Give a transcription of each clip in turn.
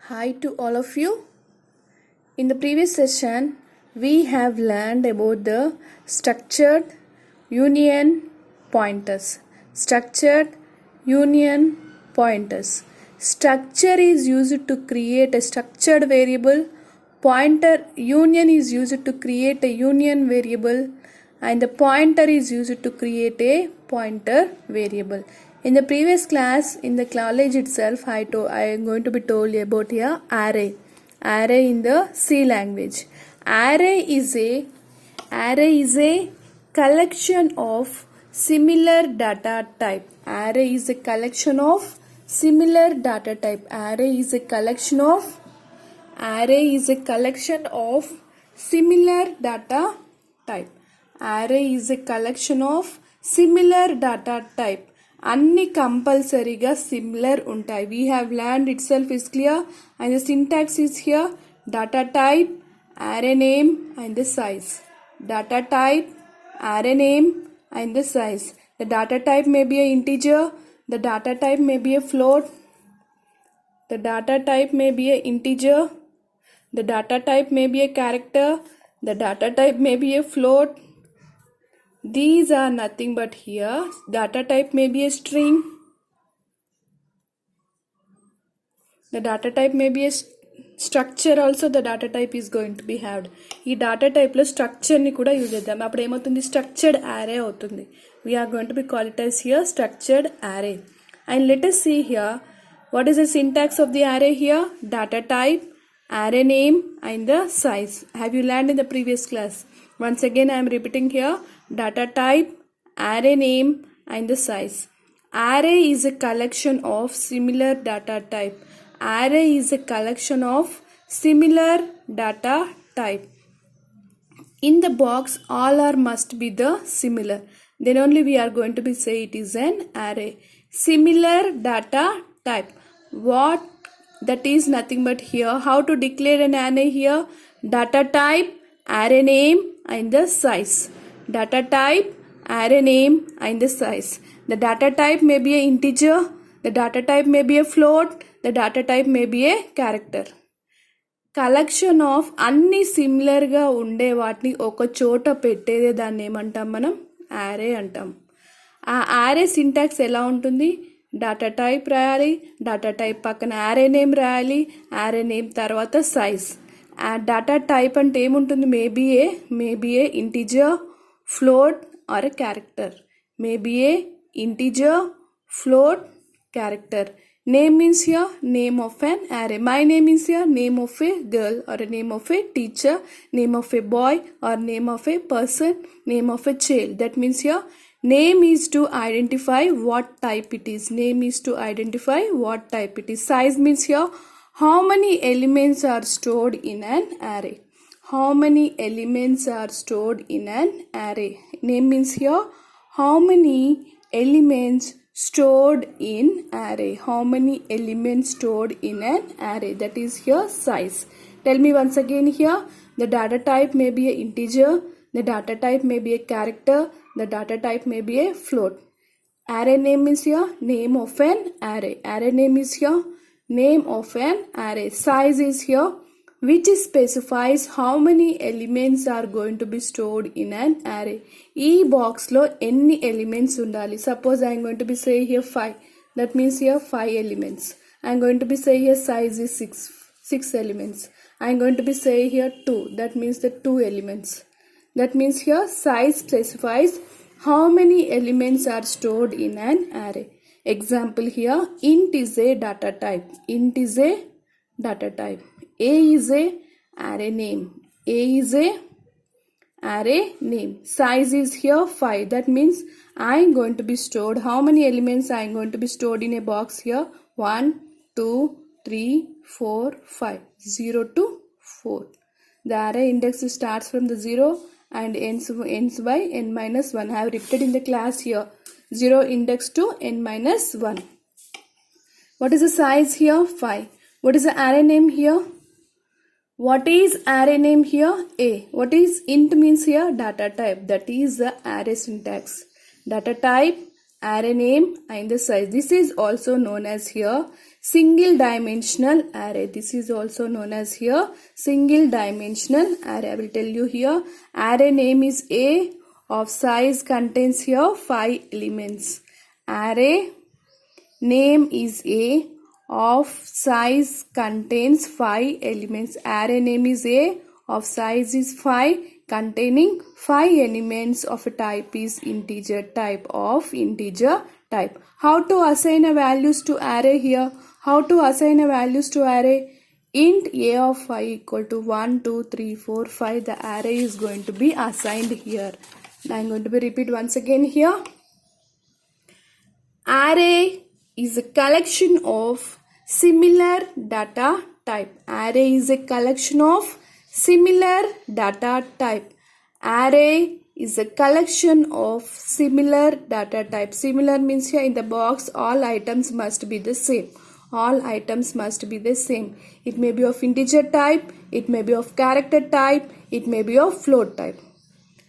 Hi to all of you. In the previous session, we have learned about the structured union pointers. Structured union pointers. Structure is used to create a structured variable. Pointer union is used to create a union variable, and the pointer is used to create a pointer variable. In the previous class, in the college itself, I am going to be told about here array. Array in the C language. Array is a collection of similar data type. Array is a collection of similar data type. Array is a collection of similar data type. Array is a collection of similar data type. అన్ని కంపల్సరీగా similar ఉంటాయి. We have learned it self is clear and the syntax is here data type, array name and the size. Data type, array name and the size. The data type may be an integer, the data type may be a float, the data type may be an integer, the data type may be a character, the data type may be a float. These are nothing but here data type may be a string, the data type may be a structure also. The data type is going to be had. ఈ data type లో structure ని కూడా use చేద్దాం. అప్పుడు ఏమవుతుంది, structured array అవుతుంది. We are going to be call it as here structured array. And let us see here what is the syntax of the array here. Data type, array name and the size. Have you learned in the previous class? Once again I am repeating here. Data type, array name and the size. Array is a collection of similar data type. Array is a collection of similar data type. In the box all are must be the similar. Then only we are going to be say it is an array. Similar data type. What that is nothing but here. How to declare an array here? Data type, array name and the size. Data type, array name and the size. The data type may be an integer, the data type may be a float, the data type may be a character. Collection of అన్ని సిమిలర్గా ఉండే వాటిని ఒక చోట పెట్టేదే దాన్ని ఏమంటాం మనం, యారే అంటాం. ఆ యారే సింటాక్స్ ఎలా ఉంటుంది, డాటా టైప్ రాయాలి, డాటా టైప్ పక్కన యారే నేమ్ రాయాలి, యారే నేమ్ తర్వాత సైజ్. ఆ డాటా టైప్ అంటే ఏముంటుంది, maybe A integer, float or a character. Maybe a integer, float, character. Name means here name of an array. My name is here name of a girl or a name of a teacher, name of a boy or name of a person, name of a child. That means here name is to identify what type it is. Name is to identify what type it is. Size means here how many elements are stored in an array. How many elements are stored in an array. Name means here how many elements stored in array. How many elements stored in an array. That is here size. Tell me once again here. The data type may be an integer, the data type may be a character, the data type may be a float. Array name is here name of an array. Array name is here name of an array. Size is here which specifies how many elements are going to be stored in an array. ఈ బాక్స్లో ఎన్ని elements ఉండాలి. Suppose I'm going to be say here 5. That means here 5 elements. I'm going to be say here size is 6 elements. I'm going to be say here 2. That means the 2 elements. That means here size specifies how many elements are stored in an array. Example here, int is a data type. Int is a data type. A is a array name. A is a array name. Size is here 5. That means I am going to be stored. How many elements I am going to be stored in a box here? 1, 2, 3, 4, 5. 0 to 4. The array index starts from the 0 and ends by n minus 1. I have repeated in the class here. 0 index to n minus 1. What is the size here? 5. What is the array name here? What is array name here? A. What is int means here? Data type. That is the array syntax. Data type, array name and the size. This is also known as here single dimensional array. This is also known as here single dimensional array. I will tell you here. Array name is A, of size contains here 5 elements. Array name is A, of size contains 5 elements. Array name is A, of size is 5, containing 5 elements of a type is integer type, of integer type. How to assign a values to array here? How to assign a values to array? Int A of 5 equal to 1, 2, 3, 4, 5. The array is going to be assigned here. Now I am going to be repeat once again here. Array is a collection of similar data type. Array is a collection of similar data type. Array is a collection of similar data type. Similar means here in the box all items must be the same. All items must be the same. It may be of integer type, it may be of character type, it may be of float type.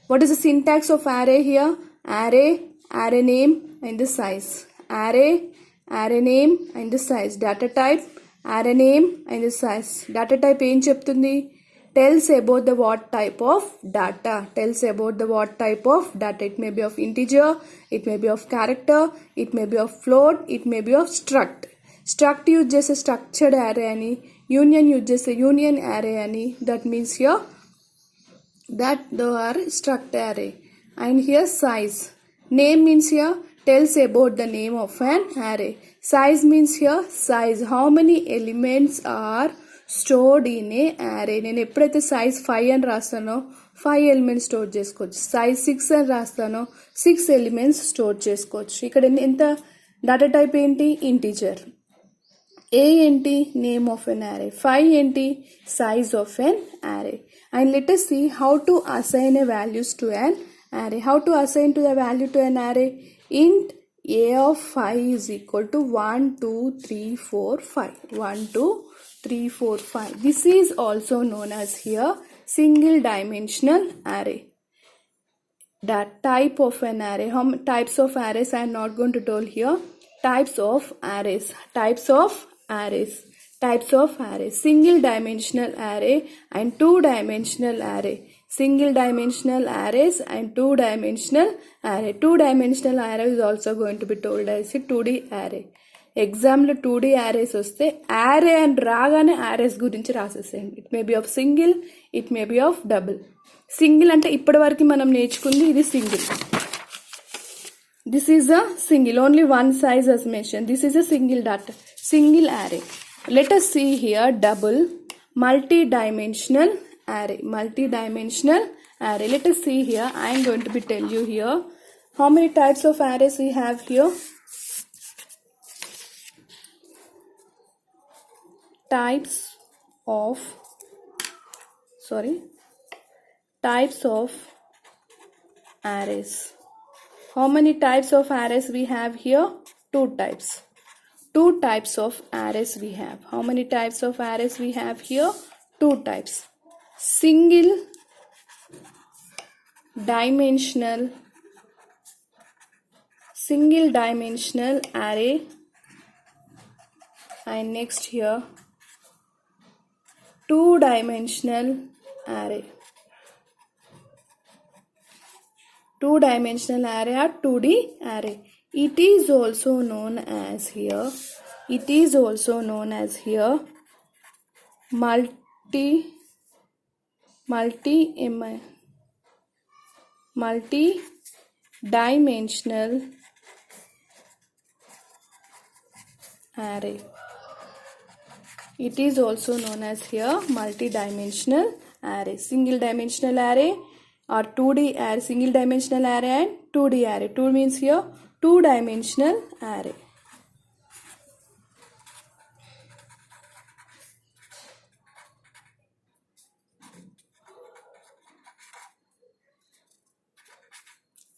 What is the syntax of array here? Array, array name and the size. Array, array name and the size. Data type, array name and the size. Data type em cheptundi? Tells about the what type of data. Tells about the what type of data. It may be of integer, it may be of character, it may be of float, it may be of struct. Struct uses a structured array ani. Union uses a union array ani. That means here that they are struct array. And here size. Name means here tells about the name of an array. Size means here size. How many elements are stored in a array? నేను ఎప్పుడైతే size 5 అని రాస్తానో 5 elements store చేసుకోవచ్చు. size 6 అని రాస్తానో 6 elements store చేసుకోవచ్చు. ఇక్కడ ఎంత data type ఏంటి? Integer. A ఏంటి? Name of an array. 5 ఏంటి? size of an array. And let us see how to assign a values to an array. How to assign to the value to an array? Int A of 5 is equal to 1, 2, 3, 4, 5. 1, 2, 3, 4, 5. This is also known as here single dimensional array. That type of an array. How many types of arrays I am not going to tell here. Types of arrays. Types of arrays. Types of arrays. Single dimensional array and two dimensional array. Single dimensional arrays and two dimensional array. Two dimensional array is also going to be told as a 2D array. ఎగ్జామ్లో 2D arrays వస్తే array and రాగానే arrays గురించి రాసేసేయండి. It may be of single, it may be of double. Single అంటే ఇప్పటి వరకు మనం నేర్చుకుంది ఇది single. This is a single, only one size as mentioned. This is a single data, single array. Let us see here double, multi-dimensional array. Multi-dimensional array. Let us see here. I am going to be tell you here how many types of arrays we have here. Types of arrays. How many types of arrays we have here? Two types. Two types of arrays we have. How many types of arrays we have here? Two types. Single dimensional array, and next here two dimensional array. Two dimensional array or 2D array. It is also known as here multi-dimensional array. It is also known as here multi-dimensional array. Single dimensional array or 2D array. Single dimensional array and 2D array. 2 means here two dimensional array.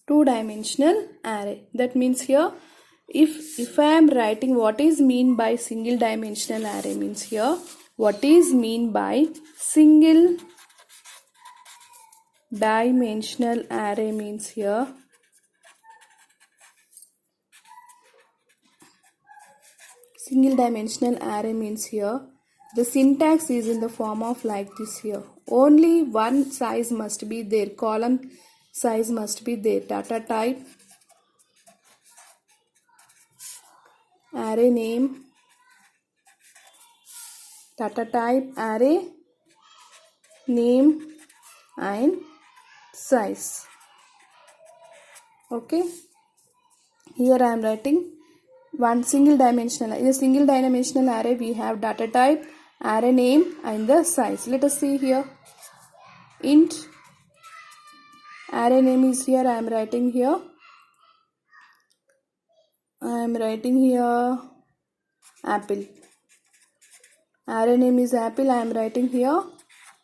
Two dimensional array. That means here if I am writing what is mean by single dimensional array, means here what is mean by single dimensional array means here single dimensional array means here the syntax is in the form of like this here. Only one size must be there, column size must be there. Data type, array name, data type, array name and size. Okay, here I am writing one single dimensional. In a single dimensional array we have data type, array name and the size. Let us see here. Int array name is here. I am writing here apple. Array name is apple. I am writing here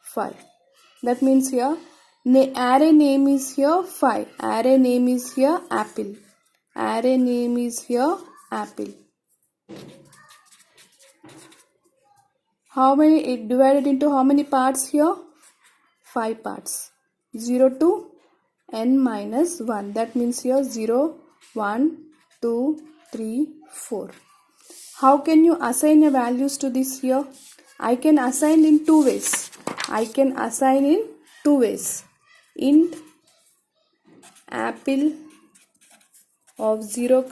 5. That means here array name is here 5. Array name is here apple. Array name is here apple. How many? It divided into how many parts here? 5 parts. 0 to n minus 1. That means here 0, 1, 2, 3, 4. How can you assign your values to this here? I can assign in two ways. Int apple of 0,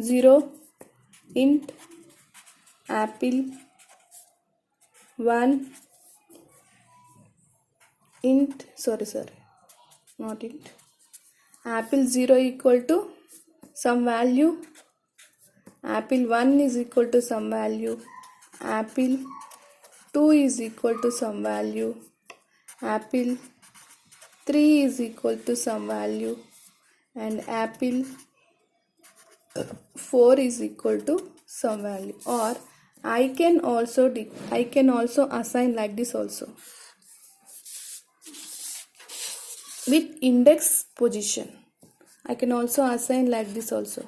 0. Int apple 1. Int apple 0 equal to some value, apple 1 is equal to some value, apple 2 is equal to some value, apple 3 is equal to some value, and apple 4 is equal to some value. Or I can also assign like this also, with index position. I can also assign like this also.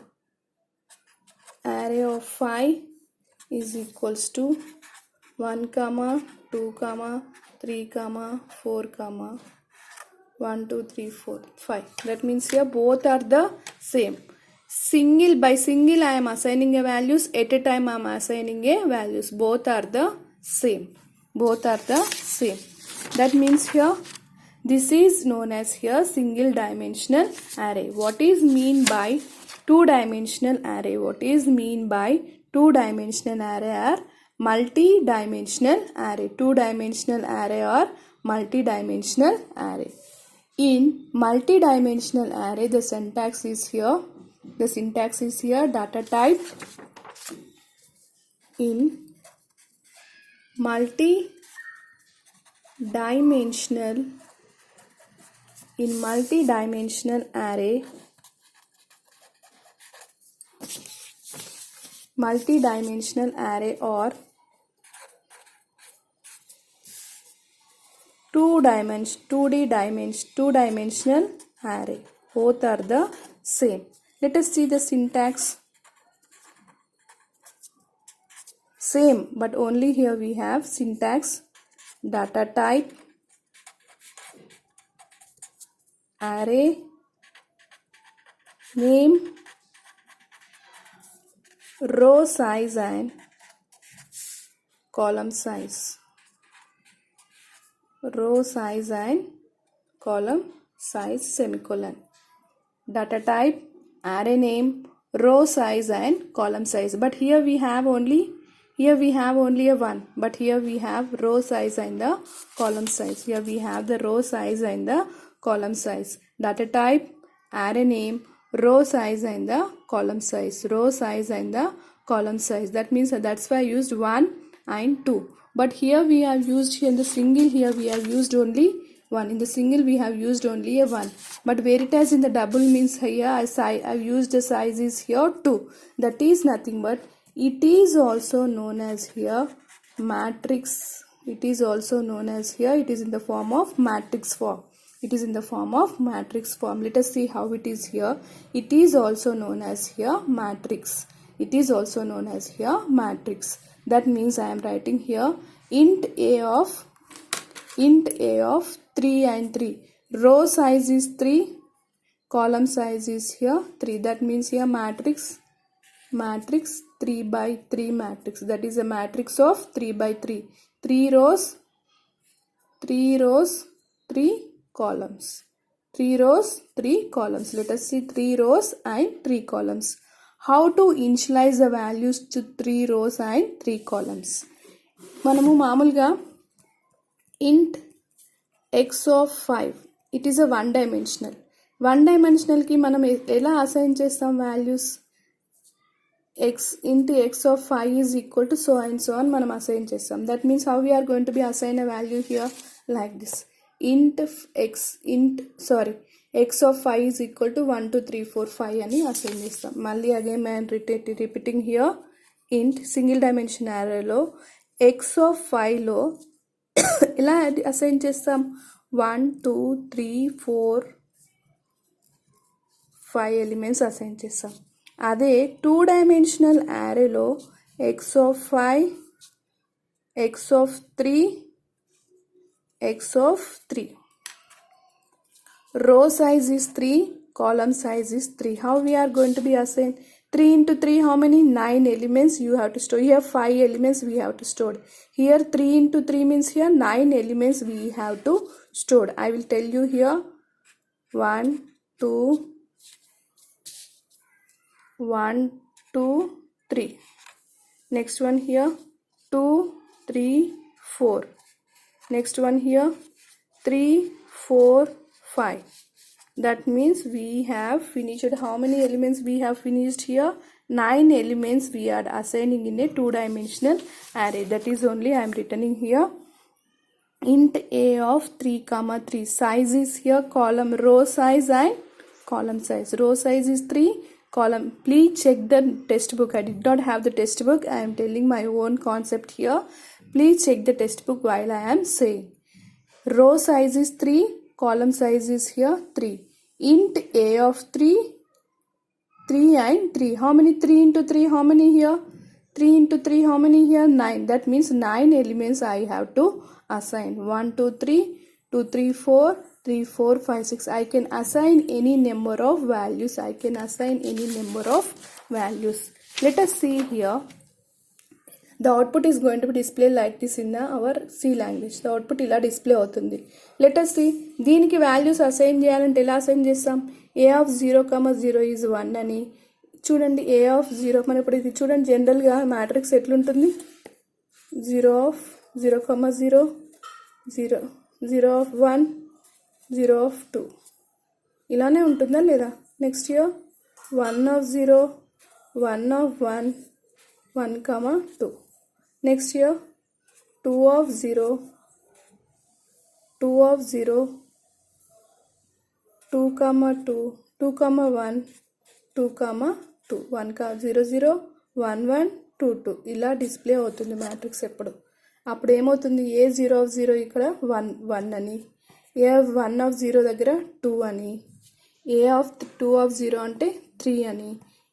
Array of 5 is equals to 1, 2, 3, 4, 1, 2, 3, 4, 5. That means here both are the same. Single by single I am assigning a values. At a time I am assigning a values. Both are the same. That means here this is known as here single dimensional array. What is mean by two-dimensional array? Two-dimensional array are multi-dimensional array. Two-dimensional array or multi-dimensional array. In multi-dimensional array, the syntax is here. Data type. In multi-dimensional array, or two-dimensional array, both are the same. Let us see the syntax. Same, but only here we have syntax, data type, array name, row size and column size. Row size and column size, semicolon. Data type, array name, row size and column size. But here we have only a 1, but here we have row size and the column size. Here we have the row size and the column size. Data type, array name, row size and the column size. That means that's why I used 1 and 2. But here we have used, in the single here we have used only 1. In the single we have used only a 1. But whereas in the double means here I have used the size is here 2. That is nothing but it is also known as here matrix. It is in the form of matrix form. Let us see how it is here. It is also known as here matrix. That means I am writing here int a of 3 and 3. Row size is 3. Column size is here 3. That means here matrix matrix 3 by 3 matrix, that is a matrix of 3 by 3, 3 rows, 3 columns, 3 rows, 3 columns. Let us see 3 rows and 3 columns. How to initialize the values to 3 rows and 3 columns? మనము మామూలుగా int x of 5, it is a one dimensional కి మనం ఎలా assign చేస్తాం values? x into x of 5 is equal to so and so on మనం assign చేస్తాం. That means how we are going to be assign a value here? Like this, x of 5 is equal to 1 2 3 4 5 అని assign చేస్తాం. మళ్ళీ again I am repeating here, int single dimension arrayలో x of 5లో ఎలా assign చేస్తాం? 1 2 3 4 5 elements assign చేస్తాం. అదే 2 dimensional arrayలో x of 5, x of 3, x of 3. Row size is 3, column size is 3. How we are going to be assigned? 3 into 3, how many? 9 elements you have to store. Here 5 elements we have to store. Here 3 into 3 means here 9 elements we have to store. I will tell you here 1 2 3. Next one here 2 3 4. Next one here 3 4 5. That means we have finished. How many elements we have finished here? 9 elements we are assigning in a 2-dimensional array. That is only I am returning here. Int a of 3 comma 3. Size is here column row size and column size. Row size is 3, column. Please check the textbook. I did not have the textbook. I am telling my own concept here. Please check the textbook while I am saying. Row size is 3, column size is here 3. Int a of 3 and 3. How many? 3 into 3, how many here? 3 into 3, how many here? 9. That means 9 elements I have to assign. 1 2 3 2 3 4 3 4 5 6. I can assign any number of values. Let us see here. The output is going to be displayed like this in our C language. The output ఇలా display అవుతుంది. Let us see. దీనికి values assign చేయాలంటే ఎలా assign చేస్తాం? a of 0, 0 is 1 అని చూడండి. a of 0 మనం ఇప్పుడు ఇది చూడండి, జనరల్గా మ్యాట్రిక్స్ ఎట్లుంటుంది? 0 of 0, 0 0 0 of 1 0 of 2 ఇలానే ఉంటుందా లేదా? Next year 1 of 0 1 of 1 1 2. Next year 2 of 0 2 of 0 2 2 2 1 2 2 1 0 0 1 1 2 2 ఇలా డిస్ప్లే అవుతుంది మ్యాట్రిక్స్ ఎప్పుడు. అప్పుడు ఏమవుతుంది? ఏ 0 of 0 ఇక్కడ 1 1 అని, ఏ 1 of 0 దగ్గర 2 అని, ఏ ఆఫ్ 2 of 0 అంటే 3 అని,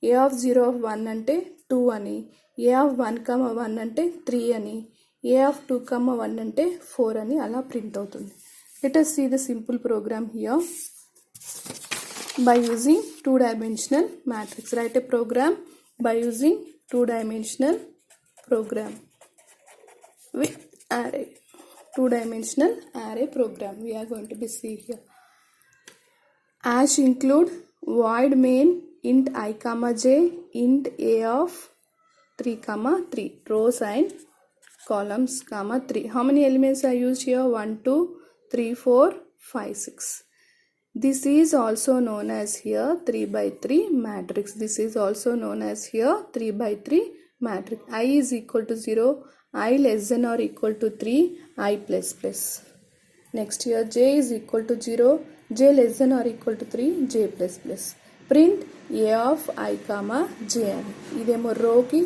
ఏ ఆఫ్ 0 of 1 అంటే 2 అని, ఏ ఆఫ్ 1 1 అంటే 3 అని, ఏ ఆఫ్ 2 1 అంటే 4 అని అలా ప్రింట్ అవుతుంది. Let us see the simple program here by using 2-dimensional matrix. Write a program by using 2-dimensional program with array. 2-dimensional array program we are going to be see here. As include void main int I comma j int a of 3 3 rows and columns comma 3. How many elements are used here? 1 2 3 4 5 6. This is also known as here 3 by 3 matrix. This is also known as here 3 by 3 matrix. I is equal to 0, I less than or equal to 3, I plus plus. Next here j is equal to 0, j less than or equal to 3, j plus plus. Print a of I comma j అని. ఇదేమో రోకి,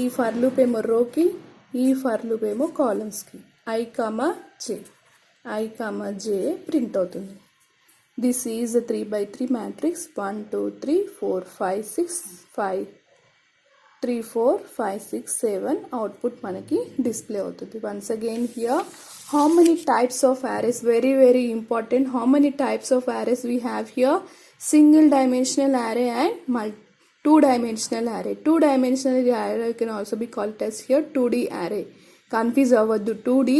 ఈ for loop ఏమో రోకి, ఈ for loop ఏమో కాలమ్స్కి. I comma j print అవుతుంది. This is a 3 by 3 matrix. 1 2 3 4 5 6 5 3 4 5 6 7 output మనకి display అవుతుంది. Once again here, how many types of arrays? Very very important. How many types of arrays we have here? Single dimensional array and 2-dimensional array. 2-dimensional array can also be called as here 2D array. Confuse అవ్వద్దు, 2D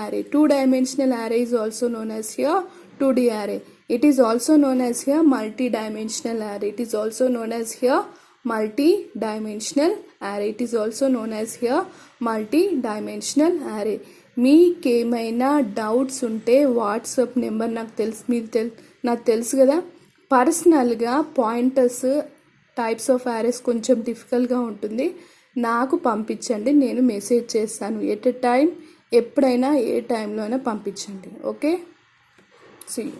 array. 2-dimensional array is also known as here 2D array. It is also known as here multi-dimensional array. It is also known as here multi-dimensional array. It is also known as here multi-dimensional array. మీకేమైనా doubts ఉంటే WhatsApp number నాకు తెలుసు కదా. పర్సనల్గా pointers types of arrays కొంచెం డిఫికల్ట్గా ఉంటుంది, నాకు పంపించండి, నేను మెసేజ్ చేస్తాను. ఎట్ ఎ టైం, ఎప్పుడైనా ఏ టైంలో అయినా పంపించండి. Okay, see you.